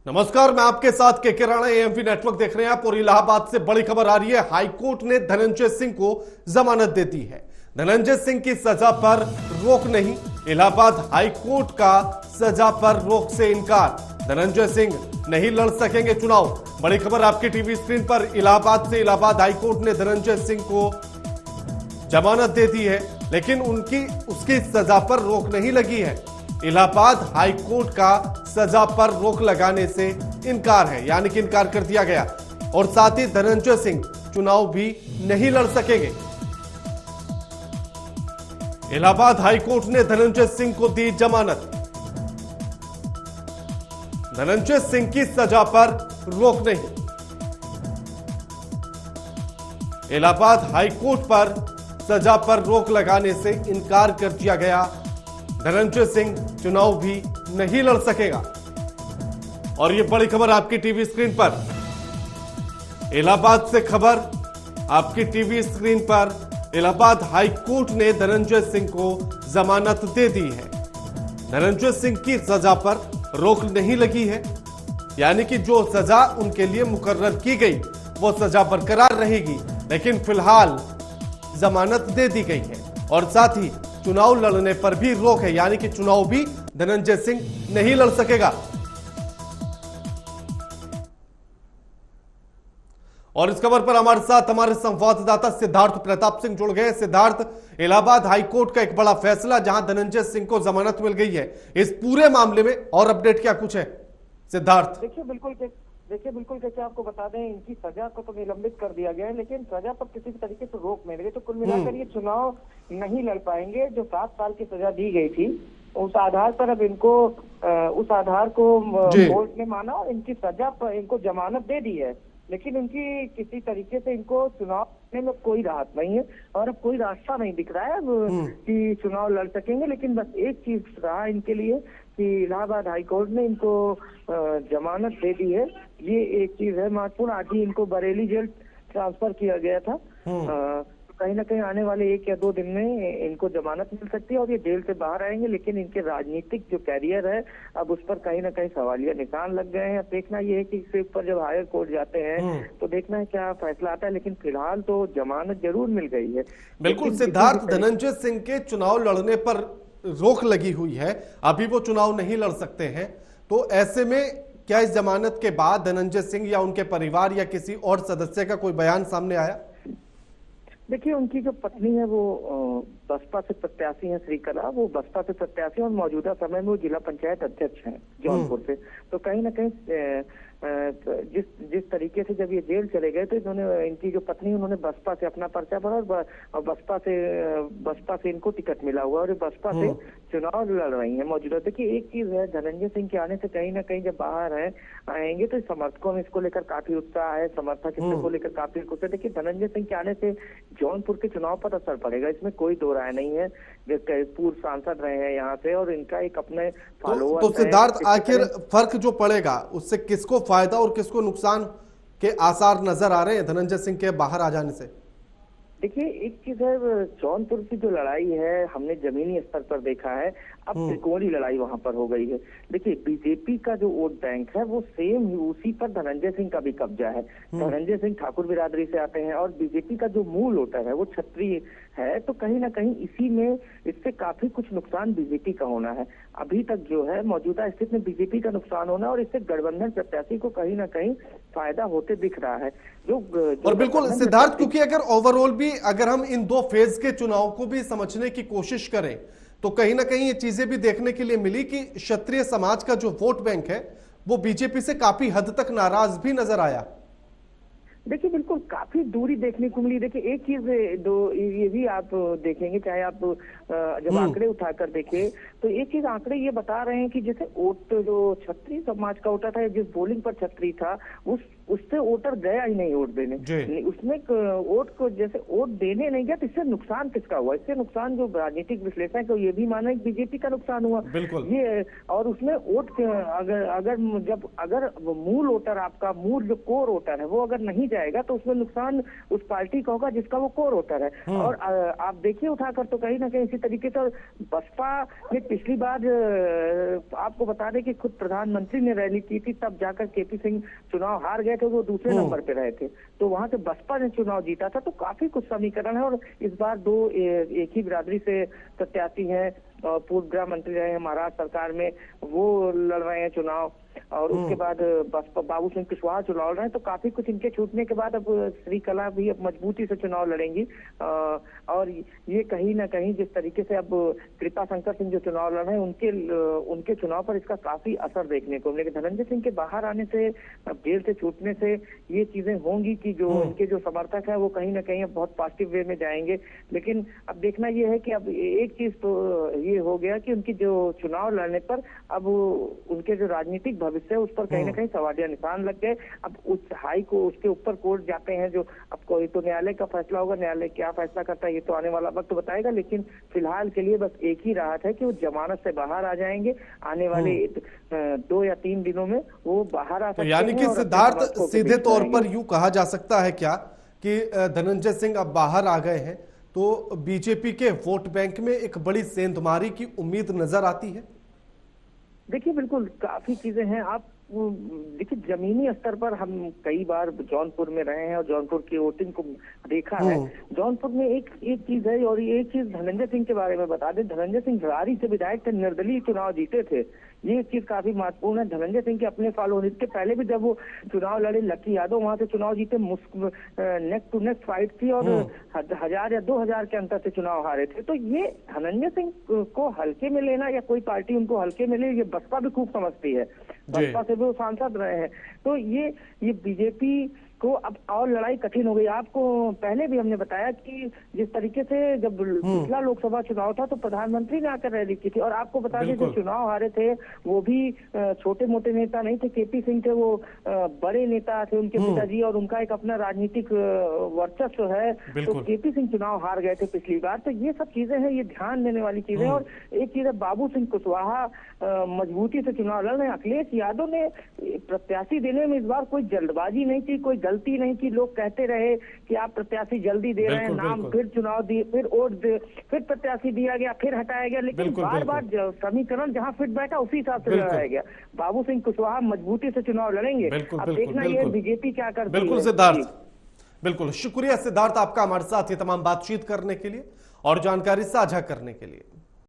नमस्कार, मैं आपके साथ के राणा। एएमपी नेटवर्क देख रहे हैं आप और इलाहाबाद से बड़ी खबर आ रही है। हाईकोर्ट ने धनंजय सिंह को जमानत दे दी है। धनंजय सिंह की सजा पर रोक नहीं, इलाहाबाद हाईकोर्ट का सजा पर रोक से इनकार। धनंजय सिंह नहीं लड़ सकेंगे चुनाव। बड़ी खबर आपकी टीवी स्क्रीन पर इलाहाबाद से। इलाहाबाद हाईकोर्ट ने धनंजय सिंह को जमानत दे दी है, लेकिन उसकी सजा पर रोक नहीं लगी है। इलाहाबाद हाईकोर्ट का सजा पर रोक लगाने से इनकार है, यानी कि इनकार कर दिया गया। और साथ ही धनंजय सिंह चुनाव भी नहीं लड़ सकेंगे। इलाहाबाद हाईकोर्ट ने धनंजय सिंह को दी जमानत। धनंजय सिंह की सजा पर रोक नहीं। इलाहाबाद हाईकोर्ट पर सजा पर रोक लगाने से इनकार कर दिया गया। धनंजय सिंह चुनाव भी नहीं लड़ सकेगा। और यह बड़ी खबर आपकी टीवी स्क्रीन पर। इलाहाबाद से खबर आपकी टीवी स्क्रीन पर। इलाहाबाद हाईकोर्ट ने धनंजय सिंह को जमानत दे दी है। धनंजय सिंह की सजा पर रोक नहीं लगी है, यानी कि जो सजा उनके लिए मुकर्रर की गई वो सजा बरकरार रहेगी, लेकिन फिलहाल जमानत दे दी गई है। और साथ ही चुनाव लड़ने पर भी रोक है, यानी कि चुनाव भी धनंजय सिंह नहीं लड़ सकेगा। और इस खबर पर हमारे साथ हमारे संवाददाता सिद्धार्थ प्रताप सिंह जुड़ गए। सिद्धार्थ, इलाहाबाद हाईकोर्ट का एक बड़ा फैसला जहां धनंजय सिंह को जमानत मिल गई है, इस पूरे मामले में और अपडेट क्या कुछ है सिद्धार्थ? देखिए बिल्कुल कैसे आपको बता दें, इनकी सजा को तो निलंबित कर दिया गया है, लेकिन सजा पर किसी भी तरीके से रोक नहीं लगी। तो कुल मिलाकर ये चुनाव नहीं लड़ पाएंगे। जो 7 साल की सजा दी गई थी उस आधार पर अब इनको उस आधार को कोर्ट ने माना और इनकी सजा पर इनको जमानत दे दी है, लेकिन इनकी किसी तरीके से इनको चुनाव में कोई राहत नहीं है और अब कोई रास्ता नहीं दिख रहा है कि चुनाव लड़ सकेंगे। लेकिन बस एक चीज रहा इनके लिए कि इलाहाबाद हाईकोर्ट ने इनको जमानत दे दी है। ये एक चीज है महत्वपूर्ण। आज ही इनको बरेली जेल ट्रांसफर किया गया था। कहीं ना कहीं आने वाले 1 या 2 दिन में इनको जमानत मिल सकती है और ये जेल से बाहर आएंगे, लेकिन इनके राजनीतिक जो कैरियर है अब उस पर कहीं ना कहीं सवालिया निशान लग गए हैं। अब देखना ये है कि इसके ऊपर जब हायर कोर्ट जाते हैं तो देखना है क्या फैसला आता है, लेकिन फिलहाल तो जमानत जरूर मिल गई है। बिल्कुल सिद्धार्थ, धनंजय सिंह के चुनाव लड़ने पर रोक लगी हुई है, अभी वो चुनाव नहीं लड़ सकते हैं। तो ऐसे में क्या इस जमानत के बाद धनंजय सिंह या उनके परिवार या किसी और सदस्य का कोई बयान सामने आया? देखिए, उनकी जो पत्नी है वो बसपा से प्रत्याशी है, श्रीकला। वो बसपा से प्रत्याशी और मौजूदा समय में वो जिला पंचायत अध्यक्ष हैं जौनपुर से। तो कहीं ना कहीं जिस तरीके से जब ये जेल चले गए तो इन्होंने, इनकी जो पत्नी उन्होंने बसपा से अपना पर्चा भरा और बसपा से इनको टिकट मिला हुआ और बसपा से चुनाव लड़ रही है मौजूदा। देखिए, एक चीज है, धनंजय सिंह के आने से कहीं ना कहीं जब बाहर आएंगे तो समर्थकों में इसको लेकर काफी उत्साह है, समर्थक इसको लेकर काफी खुश है। देखिए, धनंजय सिंह के आने से जौनपुर के चुनाव पर असर पड़ेगा, इसमें कोई दो राय नहीं है। पूर्व सांसद रहे हैं यहाँ से और इनका एक अपने फॉलोअर तो सिद्धार्थ, आखिर फर्क जो पड़ेगा उससे किसको फायदा और किसको नुकसान के आसार नजर आ रहे हैं धनंजय सिंह के बाहर आ जाने से? देखिए, एक चीज है, जौनपुर की जो लड़ाई है हमने जमीनी स्तर पर देखा है, अब त्रिकोणीय लड़ाई वहां पर हो गई है। देखिए, बीजेपी का जो वोट बैंक है वो सेम उसी पर धनंजय सिंह का भी कब्जा है। धनंजय सिंह ठाकुर बिरादरी से आते हैं और बीजेपी का जो मूल वोटर है वो क्षत्रिय है। तो कहीं ना कहीं इसी में इससे काफी कुछ नुकसान बीजेपी का होना है। अभी तक जो है मौजूदा स्थिति में बीजेपी का नुकसान होना और इससे गठबंधन प्रत्याशी को कहीं ना कहीं फायदा होते दिख रहा है। जो और बिल्कुल सिद्धार्थ, क्योंकि अगर ओवरऑल भी अगर हम इन 2 फेज के चुनाव को भी समझने की कोशिश करें तो कहीं ना कहीं ये चीजें भी देखने के लिए मिली कि क्षत्रिय समाज का जो वोट बैंक है वो बीजेपी से काफी हद तक नाराज भी नजर आया। देखिए, बिल्कुल काफी दूरी देखने को मिली। देखिए, एक चीज ये भी आप देखेंगे, चाहे आप जब आंकड़े उठाकर देखें तो एक चीज आंकड़े ये बता रहे हैं कि जैसे वोट जो क्षत्रिय समाज का वोटर था, जिस बोलिंग पर क्षत्रिय था उससे वोटर गया ही नहीं वोट देने। उसमें वोट को जैसे वोट देने नहीं गया तो इससे नुकसान किसका हुआ? इससे नुकसान जो राजनीतिक विश्लेषक है ये भी माना है बीजेपी का नुकसान हुआ ये। और उसमें वोट अगर मूल वोटर आपका मूल जो कोर वोटर है वो अगर नहीं जाएगा तो उसमें नुकसान उस पार्टी का होगा जिसका वो कोर वोटर है। और आप देखिए उठाकर तो कहीं ना कहीं इसी तरीके से बसपा ने पिछली बार आपको बता दें कि खुद प्रधानमंत्री ने रैली की थी, तब जाकर केपी सिंह चुनाव हार गए थे, वो दूसरे नंबर पे रहे थे, तो वहां से बसपा ने चुनाव जीता था। तो काफी कुछ समीकरण है और इस बार दो एक ही बिरादरी से प्रत्याशी हैं, पूर्व गृह मंत्री रहे हैं महाराष्ट्र सरकार में, वो लड़ रहे हैं चुनाव, और उसके बाद बसपा बाबू सिंह कुशवाहा चुनाव लड़ रहे हैं। तो काफी कुछ इनके छूटने के बाद अब श्रीकला भी अब मजबूती से चुनाव लड़ेंगी, और ये कहीं ना कहीं जिस तरीके से अब कृपा शंकर सिंह जो चुनाव लड़ रहे हैं उनके चुनाव पर इसका काफी असर देखने को मिलेगा। धनंजय सिंह के बाहर आने से, अब जेल से छूटने से ये चीजें होंगी कि जो इनके जो समर्थक है वो कहीं ना कहीं अब बहुत पॉजिटिव वे में जाएंगे। लेकिन अब देखना ये है कि अब एक चीज तो ये हो गया कि उनकी जो चुनाव लड़ने पर अब उनके जो राजनीतिक भविष्य है उस पर कहीं ना कहीं सवालिया निशान लग गए। अब उस हाई को उसके ऊपर कोर्ट जाते हैं, जो अब कोई तो न्यायालय का फैसला होगा, न्यायालय क्या फैसला करता है ये तो आने वाला वक्त बताएगा। लेकिन फिलहाल के लिए बस एक ही राहत है कि वो जमानत से बाहर आ जाएंगे, आने वाले 2 या 3 दिनों में वो बाहर आ सकते हैं। यानी कि सिद्धार्थ, सीधे तौर पर यूं कहा जा सकता है क्या कि धनंजय सिंह अब बाहर आ गए हैं तो बीजेपी के वोट बैंक में एक बड़ी सेंधमारी की उम्मीद नजर आती है? देखिए बिल्कुल काफी चीजें हैं। आप देखिए जमीनी स्तर पर हम कई बार जौनपुर में रहे हैं और जौनपुर की वोटिंग को देखा है। जौनपुर में एक चीज है, और ये एक चीज धनंजय सिंह के बारे में बता दें, धनंजय सिंह रारी से विधायक थे, निर्दलीय चुनाव जीते थे। ये चीज काफी महत्वपूर्ण है। धनंजय सिंह के अपने फॉलो होने के पहले भी जब वो चुनाव लड़े, लकी यादव वहां से चुनाव जीते, नेक टू नेक फाइट थी और 1000 या 2000 के अंतर से चुनाव हारे थे। तो ये धनंजय सिंह को हल्के में लेना या कोई पार्टी उनको हल्के में ले, ये बसपा भी खूब समझती है, बसपा से भी वो सांसद रहे हैं। तो ये बीजेपी को अब और लड़ाई कठिन हो गई। आपको पहले भी हमने बताया कि जिस तरीके से जब पिछला लोकसभा चुनाव था तो प्रधानमंत्री ने आकर रैली की थी, और आपको बता दें जो चुनाव हारे थे वो भी छोटे मोटे नेता नहीं थे, केपी सिंह थे, वो बड़े नेता थे उनके पिताजी, और उनका एक अपना राजनीतिक वर्चस्व है। तो केपी सिंह चुनाव हार गए थे पिछली बार। तो ये सब चीजें हैं, ये ध्यान देने वाली चीजें। और एक चीज है, बाबू सिंह कुशवाहा मजबूती से चुनाव लड़ रहे हैं। अखिलेश यादव ने प्रत्याशी देने में इस बार कोई जल्दबाजी नहीं की, कोई गलती नहीं की। लोग कहते रहे कि आप प्रत्याशी जल्दी दे रहे हैं, नाम फिर चुनाव दिए, फिर वोट दे, फिर प्रत्याशी दिया गया, फिर हटाया गया, लेकिन बार बार समीकरण जहां फिट बैठा उसी हिसाब से लड़ाया गया। बाबू सिंह कुशवाहा मजबूती से चुनाव लड़ेंगे। अब देखना ये बीजेपी क्या करती है। बिल्कुल सिद्धार्थ, बिल्कुल शुक्रिया सिद्धार्थ आपका हमारे साथ ये तमाम बातचीत करने के लिए और जानकारी साझा करने के लिए।